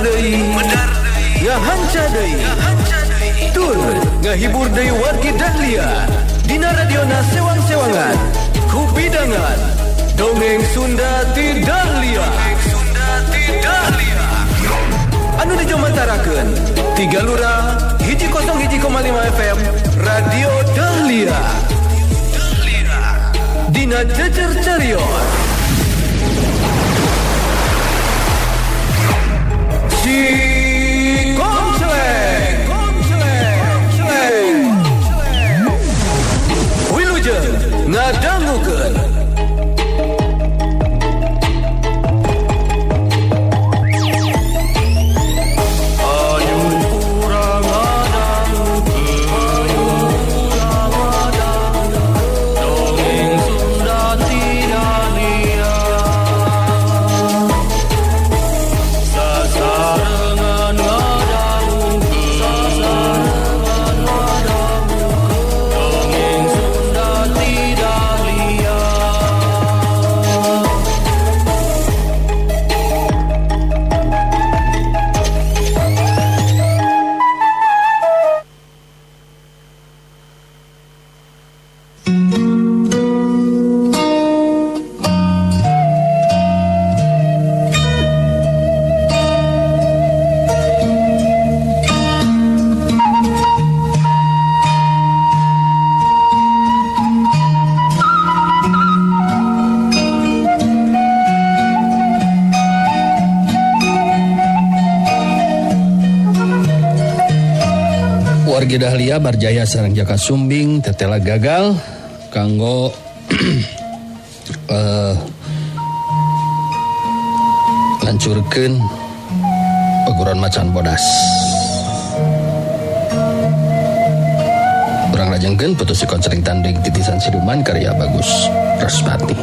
deui ngahanca deui tur ngahibur deui wargi Dahlia dina radiona sewang-sewangan ku bidangan dongeng Sunda ti Dahlia anu dijomantarakeun 3 Lurah 101,5 FM Radio Dahlia dina cecer carios si Komsleng Wilujeng ngadangukeun wargi Dahlia barjaya sareng Jaka Sumbing tetela gagal kanggo lancurkeun paguron macan bodas. Urang lajengkeun putus konseling tanding titisan siluman karya Bagus Rasmati.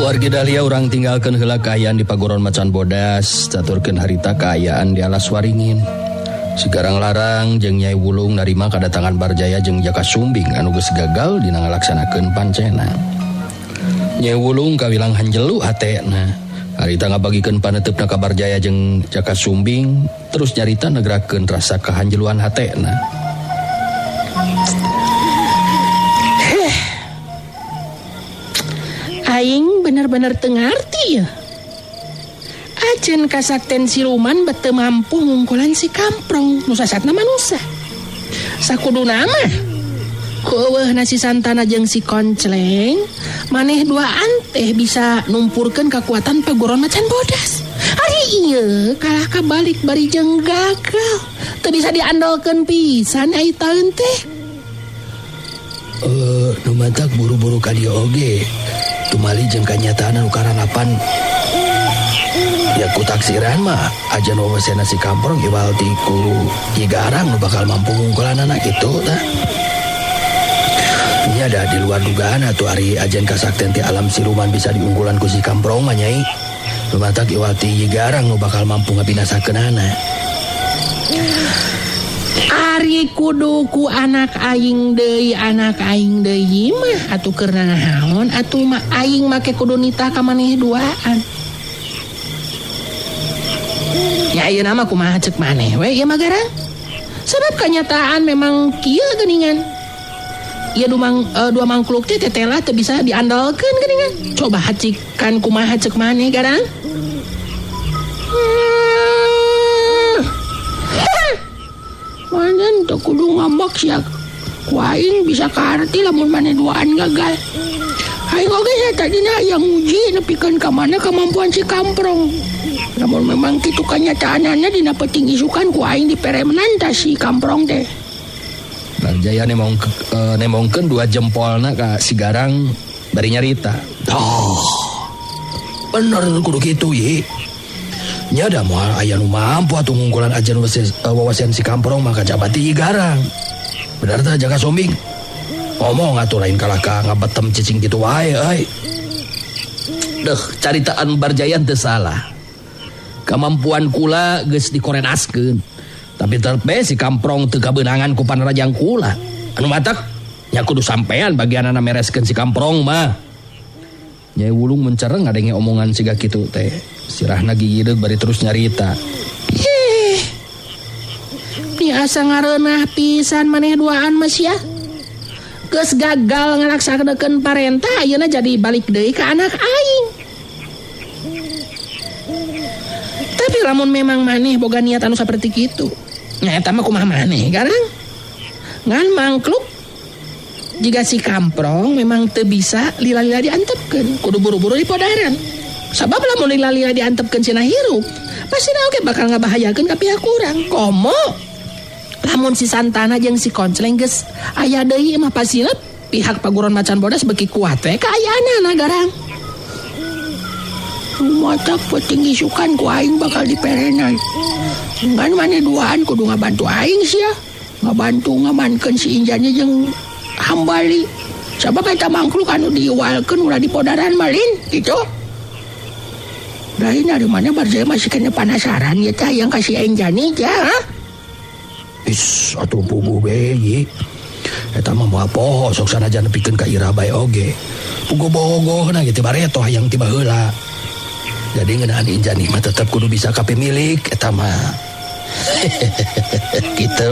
Wargi Dahlia urang tinggalkeun heula kaayaan di paguron macan bodas, caturkeun harita kaayaan di alas waringin. Sigarang larang jeung Nyai Wulung narima kadatangan Barjaya jeung Jaka Sumbing anu geus gagal dina ngalaksanakeun pancena. Nyai Wulung kawilang hanjelu hatena. Harita ngabagikeun paneteupna ka Barjaya jeung Jaka Sumbing, terus nyarita negrakeun rasa kahanjeluan hatena. Aing bener-bener tengarti ya. Ajen kasakten siluman bete mampu ngungkulan si Kamprong nu sasatna manusia. Sakuduna mah keueuh nasi santana jeung si Koncleng maneh duaan teh bisa numpurkeun kakuatan paguron macan bodas. Ari ieu kalah kabalik bari jeung gagal teu bisa diandalkeun pisan ai taeun teh. Nu mantak buru-buru ka dieu oge. Tumali jeung kanyataan anu karanapan ya ku taksiran mah aja nu wesena si Kamprong iwal ti ku Igarang nu bakal mampu ngungkulanana kitu tah. Nya ada di luar dugaan atuh ari ajen kasakten ti alam siluman bisa diunggulan ku si Kamprong mah Nyai. Lumatak iwal ti Igarang nu bakal mampu ngabinasakeunana. Ari kudu ku anak aing deui mah atuh keur naon atuh mah aing make kudu nitah ka maneh duaan. Ya ayeuna mah kumaha ceuk maneh we ieu mah garang. Sebab kenyataan memang kieu geuningan. Ieu dua mangkluk teh tetela teu bisa diandalkeun geuningan. Coba hacikan kumaha ceuk maneh garang. Mandan teu kudu ngambek sia. Ku aing bisa kaarti lamun maneh duaan gagal. Aing oge tadina yang uji nepikeun ka mana kemampuan si Kamprong. Namun memang kitu kenyataanana dina peuting isukan ku aing diperemenan ta si Kamprong teh. Dan Barjaya nemongkeun 2 jempolna ka si Garang bari nyarita. Bener kudu kitu ye. Nya da moal aya nu mampu atuh ngungkulan ajan wawasan si Kamprong maka jabati Garang. Bener tah Jaka Sumbing. Ngomong atuh lain kalaka ngabetem cicing kitu wae euy. Deuh, caritaan Barjaya teu salah. Kemampuan kula geus dikorenaskeun. Tapi terpe si Kamprong teu kabeunangan ku panarajang kula. Anu matak nya kudu sampean bagianna mereskeun si Kamprong mah. Nyai Wulung mencereng ngadenge omongan siga kitu teh. Sirahna gigireug bari terus nyarita. Biasa ngareunah pisan maneh duaan mah sia. Geus gagal ngalaksakeun parentah ayeuna jadi balik deui ka anak aing. Tapi lamun memang maneh boga niat anu saperti kitu, nya eta mah kumaha maneh Garang? Ngan mangkluk jika si Kamprong memang teu bisa lila-lila diantepkeun, kudu buru-buru dipodaran. Sabab lamun lila-lila diantepkeun cenah hirup, pastina oge bakal ngabahayakeun ka pihak urang. Komo lamun si Santana jeung si Koncleng geus aya deui mah pasina pihak Paguron Macan Bodas beki kuat we kaayaanana Garang. Matak petinggi sukan ku aing bakal diperenan. Ngan maneh duaan kudu ngabantu aing sia. Ngabantu ngamankeun si Injanya jeung Hambali. Sabab eta mangkluk anu diiwalkeun ulah dipodaran malin kitu. Dahin dari mana Barjaya masih kena penasaran ya tah yang kasih Injani ya. Is atuh puguh we ye. Eta mah moal poho sok sanajan nepikeun ka ira bae oge. Puguh bogohna ge teh bareto hayang tiba heula. Jadi ngeunaan Injani mah tetep kudu bisa kapemilik eta mah. Gitu.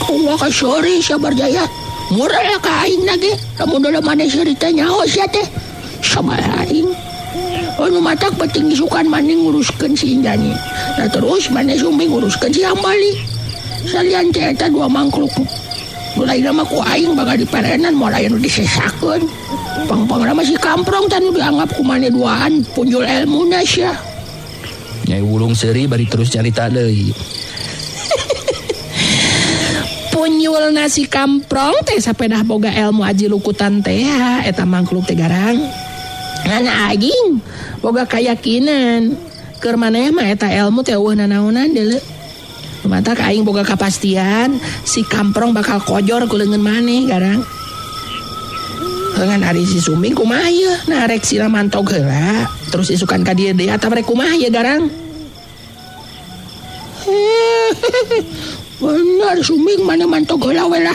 Kumaha ka sori sia Barjaya. Murah ka aing lagi. Lamun da maneh cerita nyaho sia teh. Sabaraha aing. Anu matak petinggi sukan maneh nguruskeun si Injani. Nah terus maneh Sumbing nguruskeun si Hambali. Salian teh eta 2 mangkluk. Mulai nama ku aing bakal diperenan moal aya nu disesakeun. Pang-pangna si Kamprong tanu dianggap ku maneh duaan punjul elmuna sia. Nyai Wulung seuri bari terus carita deui. Punjul nasi Kamprong teh sapedah boga ilmu aji lukutan teh eta mangkluk teh Garang. Ngan aing boga keyakinan keur maneh mah eta ilmu teh eueuh nanaonan deuleu. Matak aing boga kapastian si Kamprong bakal kojor ku leungeun maneh Garang. Ngan ari si Sumbing kumaha ieu? Nah rek sira mantog heula terus isukan ka dieu deui atawa rek kumaha ieu Garang? Bener Sumbing mana mantog heula we lah.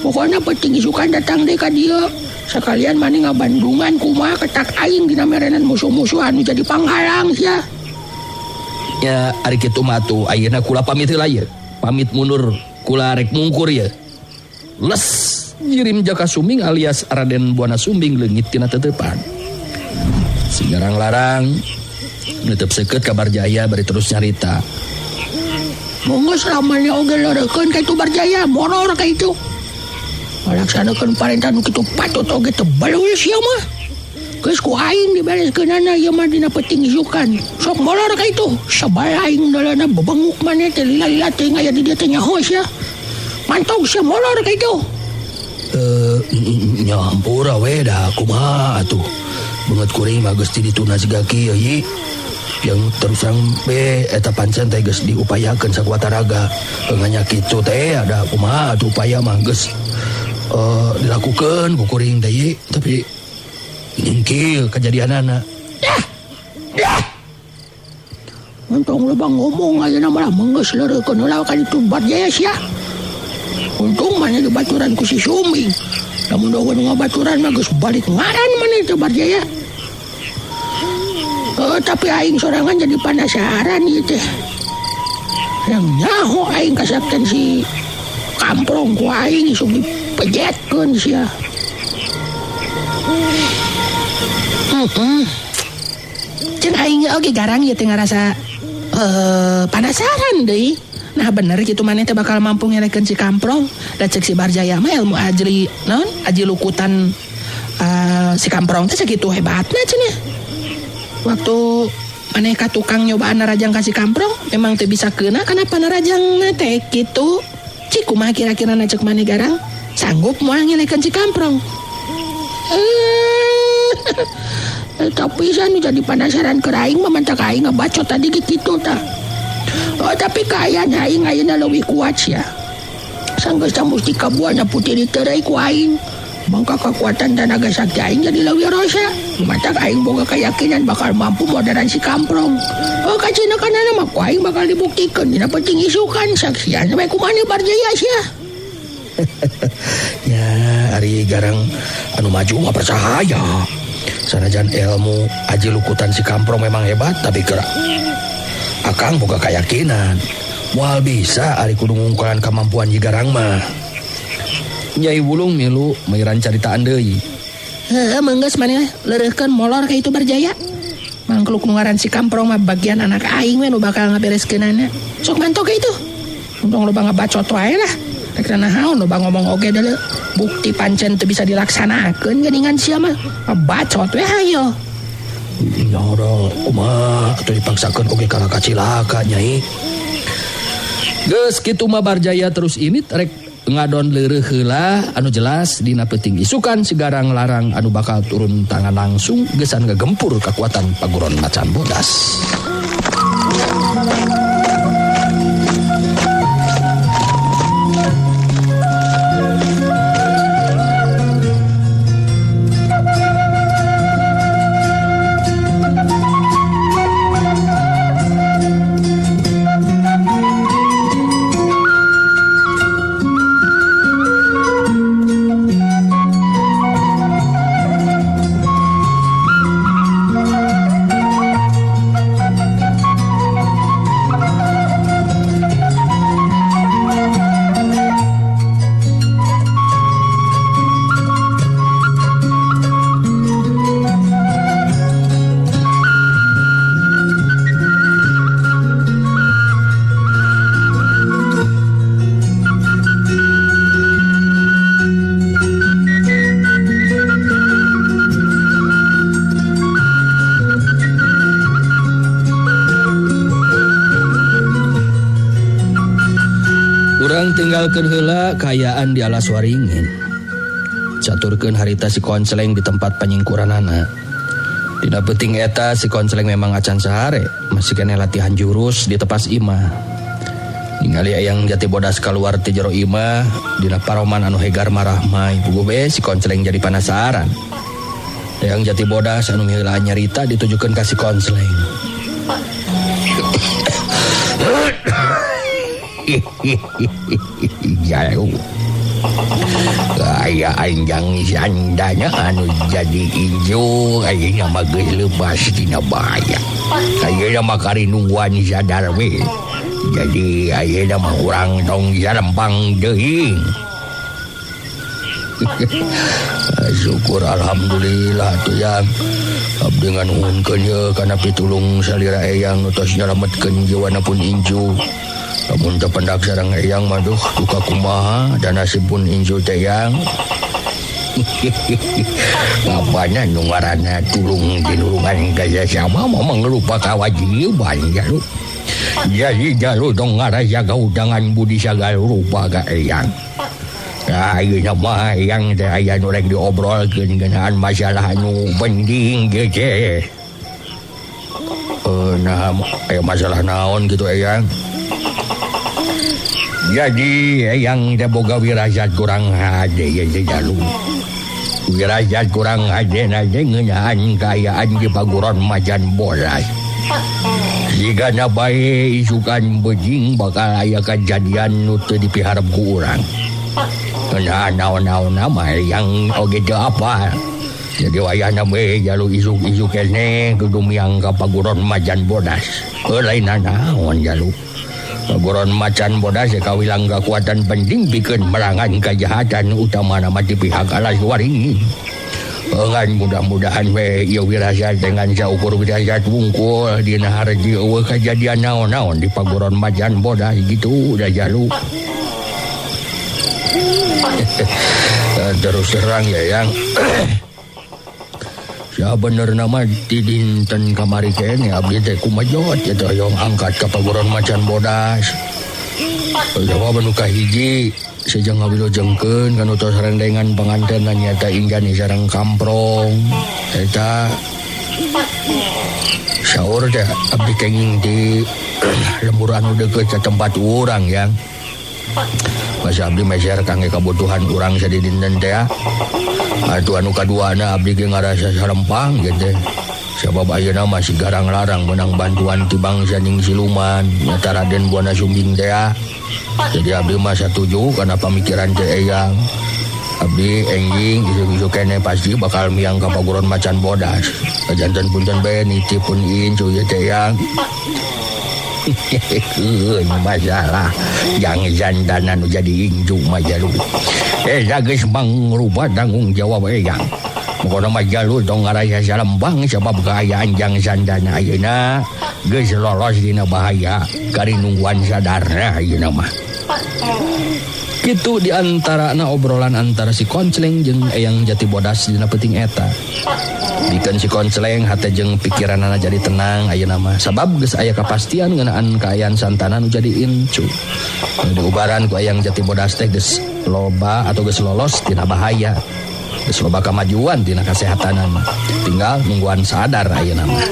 Pokona penting isukan datang deui ka dieu. Sekalian maneh ngabandungan kumaha ketak aing dina merenan musuh-musuh anu jadi panghalang sia. Ya ari kitu mah atuh ayeuna kula pamit heula ye. Pamit mundur kula rek mungkur ye. Les ngirim Jaka Sumbing alias Raden Buana Sumbing leungit tina teutepan. Si Garang larang neuteub seukeut ka Barjaya bari terus nyarita. Monggo salamanya oge leurekeun ka itu Barjaya, moror ka itu. Malaksanakeun parentah nu kitu patut oge teu balul sia mah. Geus ku aing dibereskeunana ieu mah dina petinggi sukan. Sok molor ka itu. Sabaraha aing dalana bebenguk maneh teh lila-lila teh aya di dieu teh nyaho sia. Mantog sia molor ka itu. Nyampura we dah kumaha atuh. Beungeut kuring mah geus dituna siga kieu ye. Yang terusang be eta pancen teh geus diupayakeun sakuat taraga. Nganya kitu teh ada kumaha atuh upaya mah geus dilakukeun ku kuring teh ye. Tapi ingkil kejadianana. Untung lebang ngomong ayeuna malah menggeus leurekeun heula ka ditu Barjaya sia. Untung maneh dibaturan ku si Sumbing. Lamun da nu ngabaturan mah geus balik ngaran maneh teh Barjaya. Tapi aing sorangan jadi penasaran ieu teh. Yang nyaho aing kasapten si Kamprong ku aing sok dipejetkeun sia. Cen aing oge Garang ieu teh ngarasa penasaran deui. Nah bener gitu maneh teh bakal mampu ngelekeun si Kamprong. Da cek si Barjaya mah ilmu aji naon? Aji lukutan si Kamprong teh sakitu hebatna cenah. Waktu maneh ka tukang nyobaan narajang ka si Kamprong memang teu bisa keuna kana panarajangna teh kitu. Cik kumaha kira-kira cek maneh garang sanggup moal ngelekeun si Kamprong. Tapi saya jadi penasaran ke aing memantak aing ngebacot tadi gitu ta. Oh tapi kayaknya aing ayeuna leuwih kuat ya. Sanggeus musti kabuana putih diterai ku aing. Mangka kekuatan tenaga sakti aing jadi leuwih rosa. Mantak aing boga keyakinan bakal mampu modern si Kamprong. Oh kacina kanana mah ku aing bakal dibuktikeun dina penting isukan saksian sampai kumaha Barjaya sia. Ya ari garang anu maju mah percaya. Sanajan ilmu aji lukutan si Kamprong memang hebat tapi gerak akang boga keyakinan moal bisa ari kudu ngungkulan kemampuan jigarang mah. Nyai Wulung milu meureun caritaan deui. Heeh meunggeus maneh leureuhkeun molor ka itu Barjaya. Mangkluk nu ngaran si Kamprong mah bagian anak aing we nu bakal ngabereskeunana. Sok mantok ka itu. Untung loba ngabacot wae lah. Rek nahaon loba ngomong oge deuleu. Bukti pancen teu bisa dilaksanakeun geuningan sia mah. Bacot we hayo. Ya orang kumaha atuh dipaksakeun oge kana kacilaka Nyai. Geus kitu mah Barjaya terus init rek ngadon leureuh heula anu jelas dina peuting isukan sigarang larang anu bakal turun tangan langsung geusan ngagempur kekuatan paguron macan bodas. Tinggalkeun heula kayaan di alas waringin. Caturkeun harita si Konceleng di tempat panyingkuranana. Dina peuting eta si Konceleng memang acan sahare, masih kene latihan jurus di tepas imah. Ningali Eyang Jati Bodas keluar ti jero imah, dina paroman anu hegar marah mah ibu be si Konceleng jadi penasaran. Eyang Jati Bodas anu heula nyarita ditujukeun ka si Konceleng. Jauh kaya anjang sandanya anu jadi injo ayeuna mah geus leupas dina bahaya. Ayeuna mah karinuan sadar we. Jadi ayeuna mah urang tong sarempang deui. Syukur alhamdulillah tuh ya. Abdi nganuhunkeun ye kana pitulung salira Eyang nu tos nyalametkeun jiwana pun inju. Lamun teu pendak sareng Eyang mah duh duka kumaha dan nasib pun inju teh Eyang. Apana nu ngaranna tulung dinulungan gaya sama mah mangrupa kawajiban jalu. Jadi jalu dong ngarajaga udangan budi sagala rupa ka Eyang. Ayeuna mah Eyang teh aya nu rek diobrolkeun ngeunaan masalah anu penting ge teh. Nah, aya masalah naon gitu Eyang? Jadi Eyang teh boga wirajat kurang hade ya jalu. Wirajat kurang hade na ngeunaan kaayaan di paguron macan bodas. Jigana bae isukan bejing bakal aya kajadian nu teu dipiharep ku urang. Nah naon-naon mah Eyang oge teu apa. Jadi wayahna bae jalu isuk-isuk keneh kudu miang ka paguron macan bodas. Lainna naon jalu. Paguron macan bodas kawilang kekuatan penting pikeun merangan kejahatan utamana mah di pihak alas waringin. Ngan mudah-mudahan we ieu wirasat dengan saukur wirasat wungkul dina hareuti eueuh kajadian naon-naon di paguron macan bodas gitu udah jalu. Terus terang ya Yang. Ya bener nama di dinten kamari kene abdi teh kumajot eta yang angkat ka paguron macan bodas. Jawaban uka hiji sejang ngawilujengkeun kana tos rendengan panganten nyata injani sareng kamprong eta saur teh abdi kenging di lembur anu deukeut ka tempat urang yang masa abdi meser kangge kabutuhan urang sadidinten teh atuh anu kaduana abdi ge ngarasa sarempang gitu sabab ayeuna masih garang larang menang bantuan ti bangsa ning siluman nyata Raden Buana Sumbing teh. Jadi abdi mah satuju karena pamikiran teh eyang. Abdi enjing isu-isu kene pasti bakal miang ka paguron macan bodas. Janten punten bae nitipun incu ya teh eyang. Masalah yang jandana nu jadi incu mah jalur. Geus mangrubah tanggung jawab eyang. Pokona mah jalur tong ngaraya salembang sabab kaayaan jang jandana ayeuna geus lolos dina bahaya karinungguan sadarna ayeuna mah. Kitu diantarana obrolan antara si Koncleng jeung Eyang Jati Bodas dina peuting eta. Dikeun si Koncleng hate jeung pikiranna jadi tenang ayeuna mah sabab geus aya kapastian ngeunaan kaayaan santana nu jadi incu. Diubaran ku Eyang Jati Bodas teh geus loba atau geus lolos tina bahaya. Geus loba kamajuan tina kasehatanan mah. Tinggal nungguan sadar ayeuna mah.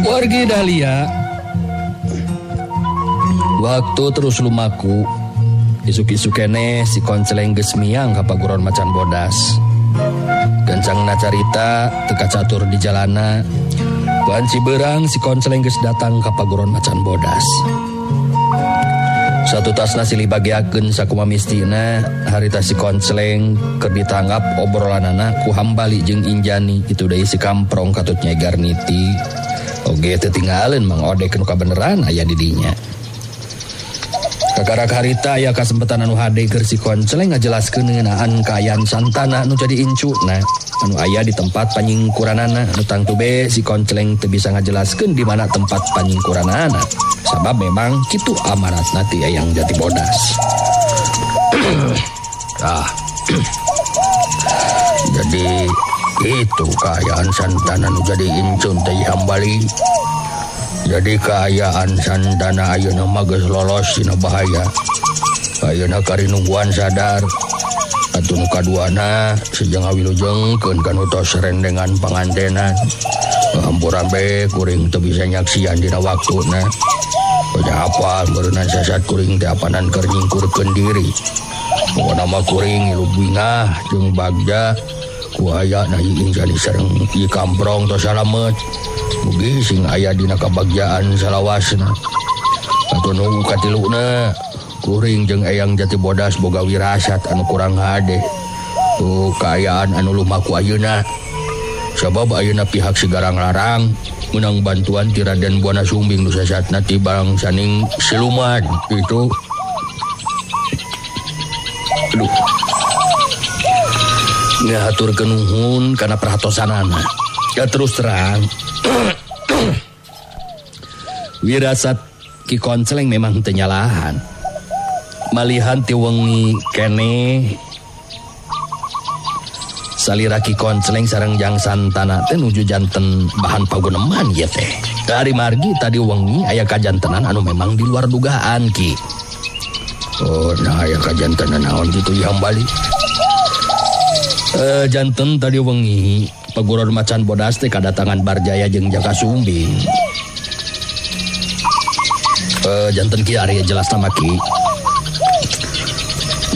Wargi Dahlia. Waktu terus lumaku. Isuk-isuk kene si Koncleng geus miang ka paguron macan bodas. Gancangna carita teka catur di jalana. Pan Ciberang si Koncleng geus datang ka paguron macan bodas. Satu tasna silih bagiakeun sakumaha mistina harita si Koncleng keur ditanggap obrolanana ku Hambali jeung Injani kitu deui si Kamprong katut Nyai Garniti. Oge teu tinggaleun Mang Odek nu kabeneran aya di dinya. Kakarak harita aya kasempetan anu hade keur si Koncleng ngajelaskeun ngeunaan kaayaan santana nu jadi incuna anu aya di tempat panyingkuranana anu tangtu be si Koncleng teu bisa ngajelaskeun di mana tempat panyingkuranana sabab memang kitu amaratna ti Eyang Jati Bodas. Jadi itu kaayaan santana nu jadi incun teh Hambali. Jadi kaayaan santana ayeuna mah geus lolos dina bahaya. Ayeuna karinungguan sadar. Atuh nu kaduana sejeng awilujengkeun kana tos rendengan pangantenan. Hampuran be kuring teu bisa nyaksian dina waktuna. Pada apa beureunan sasat kuring teh apanan keur nyingkurkeun diri. Pokona mah kuring ilu bingah jeung bagja ku aya na ieu jali sareng ieu Kamprong tos salamet. Mugi sing aya dina kabagjaan salawasna. Atuh nu katiluna kuring jeung Eyang Jati Bodas boga wirasat anu kurang hade ku kaayaan anu lumaku ayeuna. Sabab ayeuna pihak si Garang Larang menang bantuan ti Raden Buana Sumbing nu sasatna ti bangsaning siluman itu. Aduh. Ngaturkeun nuhun kana perhatosanana. Ya terus terang Wirasat Ki Konceleng memang tenyalahan. Malihan ti wengi kene salira Ki Konceleng sareng Jang Santana teh nuju janten bahan paguneman ieu teh. Dari margi tadi wengi aya kajantenan anu memang di luar dugaan Ki. Oh, nah aya kajantenan naon kitu ieu Hambali? Janten tadi wengi Paguron Macan Bodas teh kadatangan Barjaya jeung Jaka Sumbing. Janten kieu ari jelas nama Ki.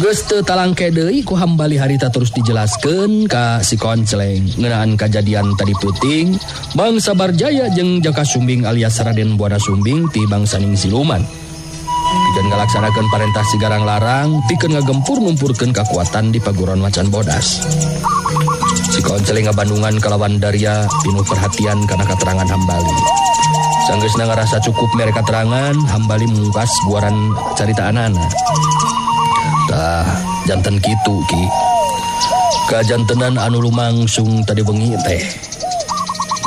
Geus teu talangke deui ku Hambali harita terus dijelaskeun ka si Konceleng ngeunaan kajadian tadi peuting bangsa Barjaya jeung Jaka Sumbing alias Raden Buana Sumbing ti bangsa Ning Siluman. Pikeun ngalaksanakeun parentah si Garang Larang pikeun ngagempur numpurkeun kakuatan di Paguron Macan Bodas. Si Konceleng ngabandungan kalawan Darya pinuh perhatian kana katerangan Hambali. Sanggeusna ngarasa cukup mere katerangan, Hambali mungkas buaran caritaanana. Tah, janten kitu Ki. Kajantenan anu lumangsung tadi wengi teh.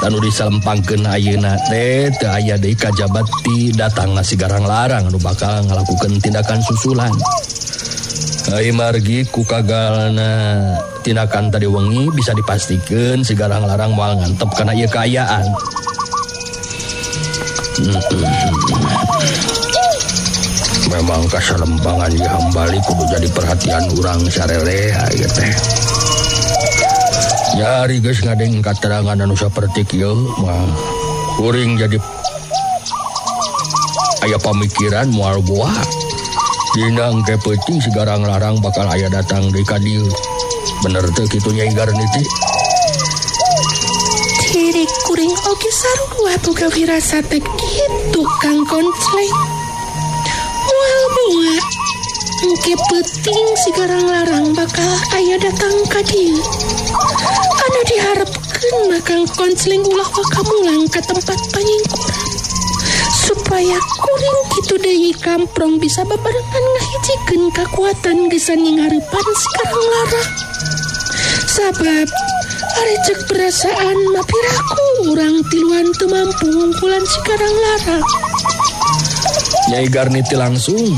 Anu disalempangkeun ayeuna teh teu aya deui kajabat ti datangna si Garang Larang anu bakal ngalakukeun tindakan susulan. Ai margi ku kagalna tindakan tadi wengi bisa dipastikeun si Garang Larang moal ngantep kana ieu kaayaan. Memang kasalempangan ieu Hambali kudu jadi perhatian urang sarere ieu teh. Nyari geus ngadeng katerangan anu saperti kieu mah kuring jadi aya pamikiran moal boa. Dina engke peuting si Garang Larang bakal aya datang deui ka dieu. Bener teu kitu Nyai Garniti? Diri kuring oge sarua boga wirasat teh kitu Kang Konceleng. Moal boa engke peuting si Garang Larang bakal aya datang ka dieu. Anu diharepkeun mah Kang Konceleng ulah wakamulang ka tempat panyingkuran supaya kuring kitu deui Kamprong bisa babarengan ngahijikeun kakuatan gesan ngarepan si Garang Larang. Sabab ari cek perasaan mah piraku urang tiluan teu mampu ngungkulan si Garang Larang. Nyai Garniti langsung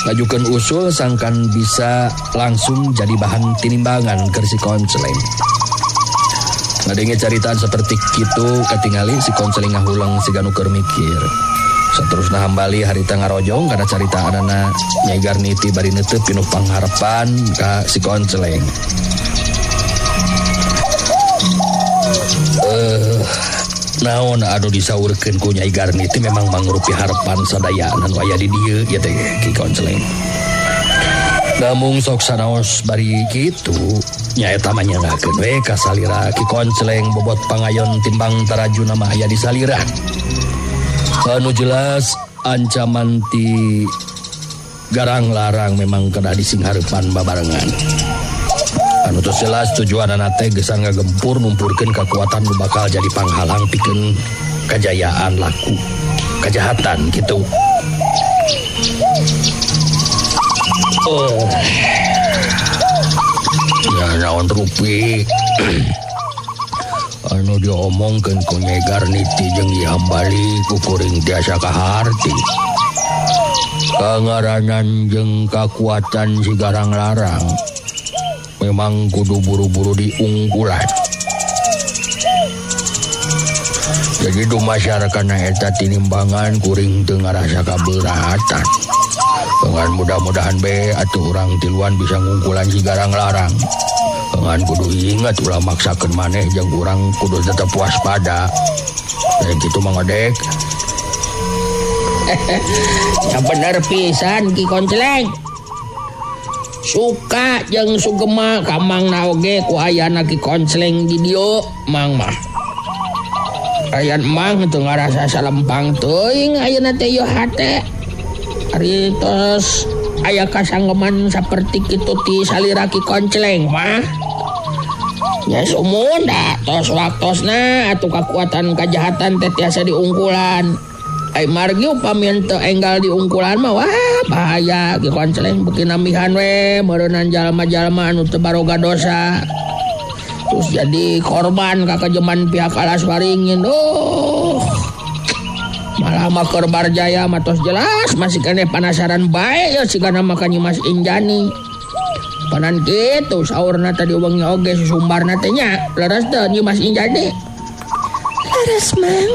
ngajukeun usul sangkan bisa langsung jadi bahan tinimbangan keur si Konceleng. Ngadenge caritaan seperti kitu katingali si Konceleng ngahulang siga nu keur mikir. Saterusna Hambali harita ngarojong kana caritaanana Nyai Garniti bari neuteup pinuh pangharepan ka si Konceleng. Naon anu disaurkeun ku Nyai Garniti memang mangrupi harapan sadayana anu aya di dieu ieu teh Ki Konceleng. Namung sok sanaos bari kitu nya eta mah nyangakeun we ka salira Ki Konceleng bobot pangayon timbang tarajuna mah aya di salira. Anu jelas ancaman ti Garang Larang memang kada disinghareupan babarengan. Anu tos jelas tujuanna teh geus ngagempur numpurkeun kakuatan nu bakal jadi panghalang pikeun kajayaan laku kajahatan gitu. Ya naon rupi anu diomongkeun ku Nyai Garniti jeung Ieu Hambali ku kuring tiasa kaharti. Kangaranan jeung kakuatan si Garang Larang memang kudu buru-buru diungkulan. Jadi du masyarakatna eta tinimbangan kuring teu ngarasa kabeuratan. Dengan mudah-mudahan be atuh urang tiluan bisa ngungkulan si Garang Larang. Dengan kudu ingat ulah maksakeun maneh jeung urang kudu tetep waspada. Kayak gitu Mang Odek. Ya bener pisan Ki Konceleng. Suka jeung sugema ka mangna oge ku ayana Ki Konceleng di dieu mang mah. Ayan mang teu ngarasa salempang teuing ayeuna teh ieu hate. Ari tos aya kasanggeman saperti kitu ti salira Ki Konceleng mah. Ya sumun da tos waktosna atuh kakuatan kajahatan teh tiasa diungkulan. Ai margi upami teu enggal diungkulan mah wah bahaya Ki Konceleng beuki namihan we meureunan jalma-jalma anu teu baroga dosa. Terus jadi korban ka kajeman pihak Alaswaringin. Malah makar Barjaya matos jelas masih kene penasaran bae ya sigana makanya Mas Injani. Panan kitu saurna tadi wengi oge susumbarna teh nya. Leres teh ieu Mas Injani. Leres Mang.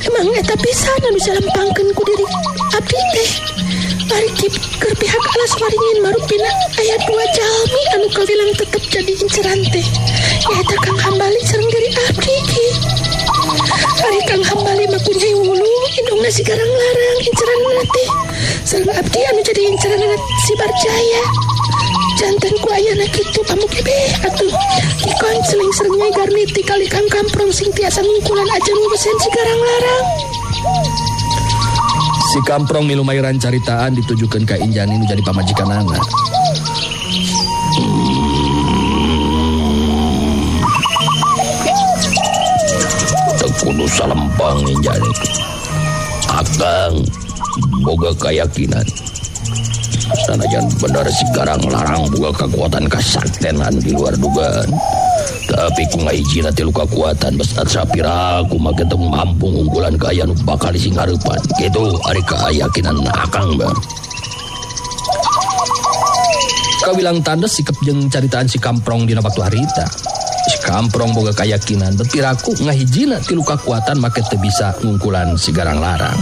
Emang eta pisan anu salempangkeun ku diri abdi teh. Ari keur pihak alas waringin marupina aya 2 jalmi anu kawilang tetep jadi inceran teh. Nyaeta Kang Hambali sareng diri abdi ki. Ari Kang Hambali mah ku Nyai Wulung indungna si Garang Larang inceranna teh. Sareng abdi anu jadi inceranna si Barjaya. Janten ku ayana kitu pamugi be atuh. Ki Konceling sareng Nyai Garniti kali Kang Kamprong sing tiasa ngungkulan aja ngubesen si Garang Larang. Si Kamprong milu mayran caritaan ditujukeun ka Injani nu jadi pamajikanana. Kudu salempang Injani. Akang boga keyakinan sanajan bener si Garang Larang boga kekuatan kasaktenan di luar dugaan. Tapi ku ngahijina tilu kekuatan besar sapira ku make teu mampu ngungkulan ka aya nu bakal singhareupan. Kitu ari keyakinan akang Bang. Kawilang tandes sikep jeung caritaan si Kamprong dina waktu harita. Si Kamprong boga keyakinan teu piraku ngahijina tilu kekuatan make teu bisa ngungkulan si Garang Larang.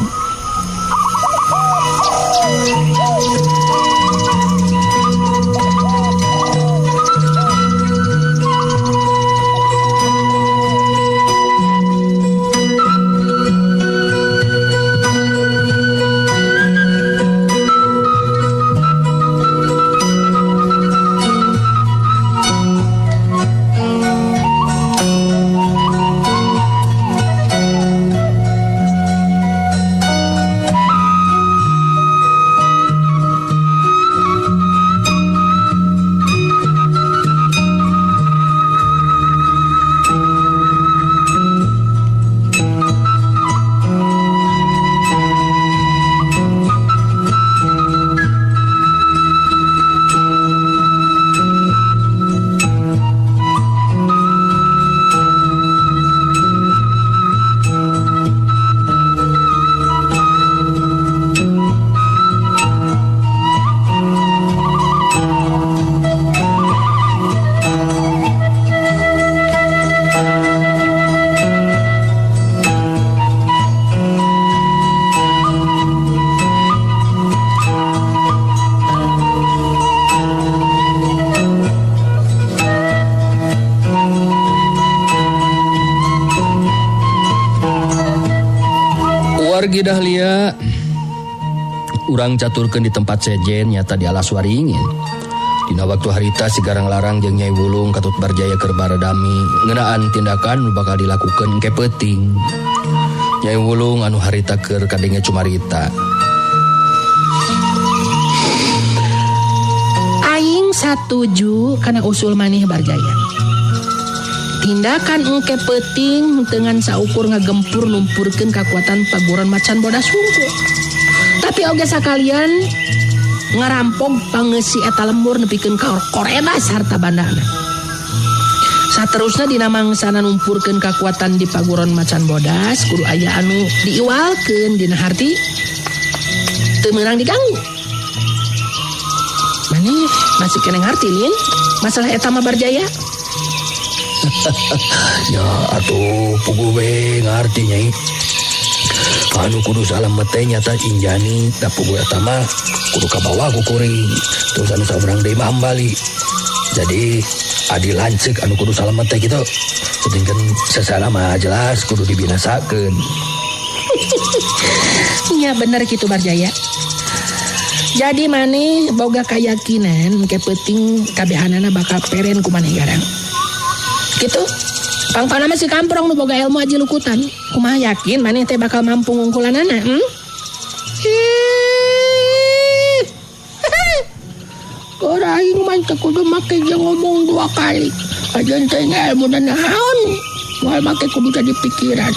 Wargi Dahlia urang caturkeun di tempat sejen nyata di alas waringin. Dina waktu harita si Garang Larang jeung Nyai Wulung katut Barjaya keur baradami ngeunaan tindakan nu bakal dilakukeun engke peuting. Nyai Wulung anu harita keur kadenge cumarita. Aing satuju kana usul maneh Barjaya. Tindakan engke peuting dengan saukur ngagempur numpurkeun kakuatan paguron macan bodas hungkul. Tapi oge sakalian ngarampog pangeusi eta lembur nepikeun ka korebas harta bandana. Saterusna dina mangsana numpurkeun kakuatan di paguron macan bodas kudu aya anu diiwalkeun dina harti teu meurang diganggu. Maneh masih keneng harti Lin masalah eta mah Barjaya. Ya atuh pugu we ngarti Nyai. Anu kudu salamet teh nyata Injani da pugu eta mah kudu kabawa ku kuring. Terus anu saurang deui mah Hambali. Jadi adi lanceuk anu kudu salamet teh kitu. Sedengkeun sasana mah jelas kudu dibinasakeun. Nya bener kitu Barjaya. Jadi maneh boga kayakinan engke peuting kabehanana bakal peren ku maneh Garang. Gitu. Pangpana mah si Kamprong nu boga ilmu aji lukutan. Kumaha yakin maneh teh bakal mampu ngungkulanana, Ora aing mah teu kudu make jeung ngomong 2 kali. Ajeun teh ilmu naon. Moal make kudu jadi pikiran.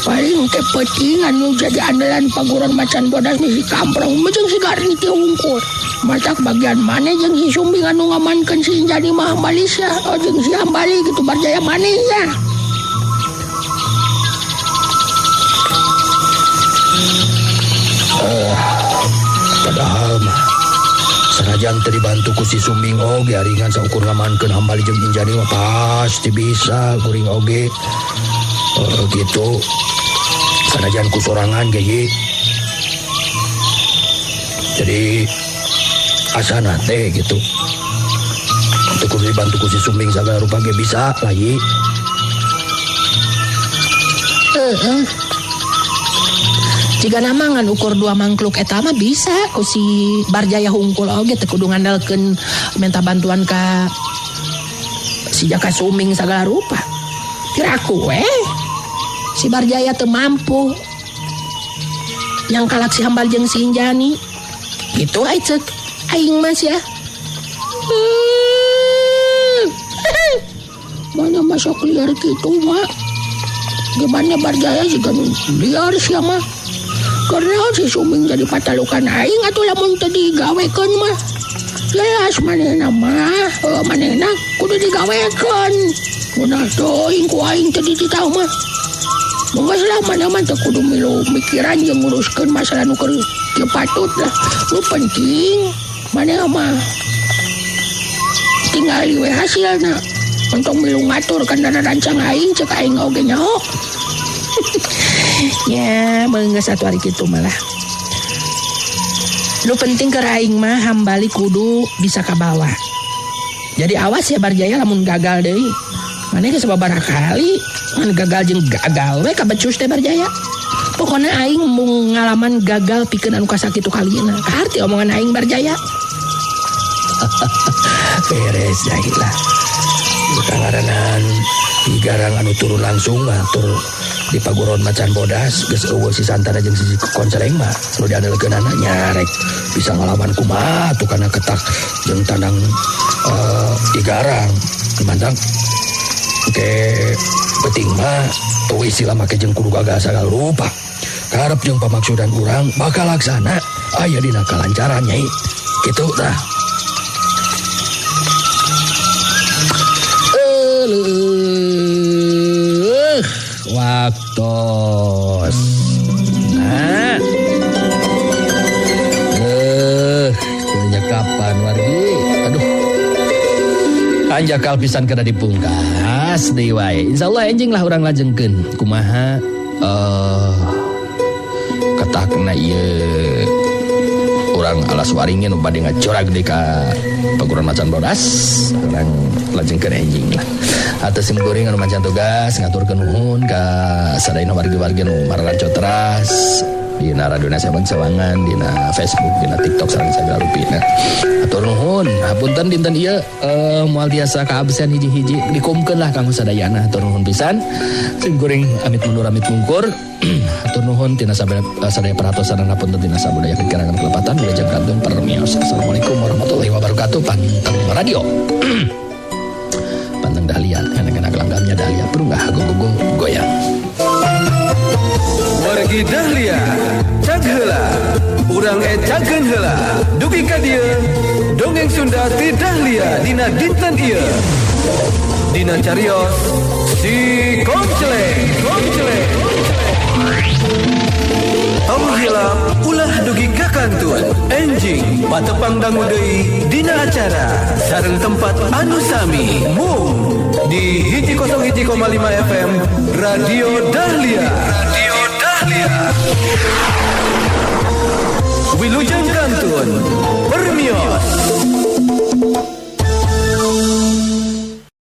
Paling teh peuting anu jadi andalan paguron macan bodas si Kamprong jeung si Garniti hungkul. Matak bagian mana jeung si Sumbing anu ngamankeun si Injani mah Malaysia jeung si Hambali gitu Barjaya maneh ya. Padahal mah sanajan teu dibantu ku si Sumbing oge aringan saukur ngamankeun hambali jeung Injani mah pasti bisa kuring oge. Gitu. Sanajan ku sorangan ge ye. Jadi asana teh gitu. Teu kudu dibantu ku si Sumbing sagala rupa ge bisa lah ye. Jika namangan ukur 2 mangkluk eta mah bisa ku si Barjaya hungkul oge teu kudu ngandalkeun minta bantuan ka si Jaka Suming sagala rupa. Kiraku si Barjaya teu mampu yang kalak si Hambal jeung si Injani. Gitu ai ceuk aing mas ya. Mana masuk liar gitu mak. Gimana Barjaya juga liar sih mah. Karena si Suming jadi patalukan aing atuh lamun teu digawekeun mah. Jelas manehna mah, manehna kudu digawekeun. Munah teuing ku aing teu dititah mah. Monggo lah mana-mana teu kudu milu mikiran jeung nguruskeun masalah nu keur teu patut lah. Nu penting manehna mah tingali we hasilna. Untuk milu ngatur kan dana rancang aing cek aing oge nyaho. Ya, beunggeus satu hari kitu malah. Lu penting ke aing mah hambali kudu bisa kabawa. Jadi awas ya Barjaya lamun gagal deui. Maneh geus sababaraha kali ngan gagal jeung gagal we kabecus teh Barjaya. Pokona aing mung ngalaman gagal pikeun anu kasakitu kalina. Kaharti omongan aing Barjaya. Beres jahila. Kangaranan digarang anu turun langsung atur di paguron macan bodas geus eueuh si Santana jeung si Konceleng mah nu diandelkeunana nyarek bisa ngalaman kumaha atuh kana ketak jeung tandang digarang dimandang ke penting mah teu istilah make jeung kudu gagal sagala rupa karep jeung pamaksudan urang bakal laksana aya dina kalancaran nyai kitu tah. Waktos. Nah. Kayaknya kapan wargi? Aduh. Anjakal pisan kada dipungkas deui wae. Insyaallah enjing lah urang lajengkeun kumaha ketakna ieu urang alas waringin nu bade ngacurag deui ka paguron macan bodas. Urang lajengkeun enjing lah. Atas sim goreng anu mancan tugas ngaturkeun nuhun ka sadayana wargi-wargi nu mararanco teras dina Radona Sawangan, dina Facebook, dina TikTok sareng sagala rupina. Atur nuhun, hapunten dinten ieu moal tiasa kaabsen hiji-hiji dikumkeun lah kanggo sadayana. Atur nuhun pisan. Sim goreng amit mundur amit mungkur. Atur nuhun tina sadaya perhatosan hapunten tina sabudaya kekirangan kelepatan wilujeng kantun permios. Assalamualaikum warahmatullahi wabarakatuh. Panteng radio. Panteng Dahlia, enak-enak langgamnya Dahlia perunggah gogo goyang. Wargi Dahlia, cag heula, urang cageun heula. Dugi ka dieu, dongeng Sunda ti Dahlia dina dinten ieu. Dina carios si Konceleng. Tong hilap ulah dugi ka kantun. Enjing patepang dangu deui dina acara sareng tempat anu sami mung di 101,5 FM Radio Dahlia.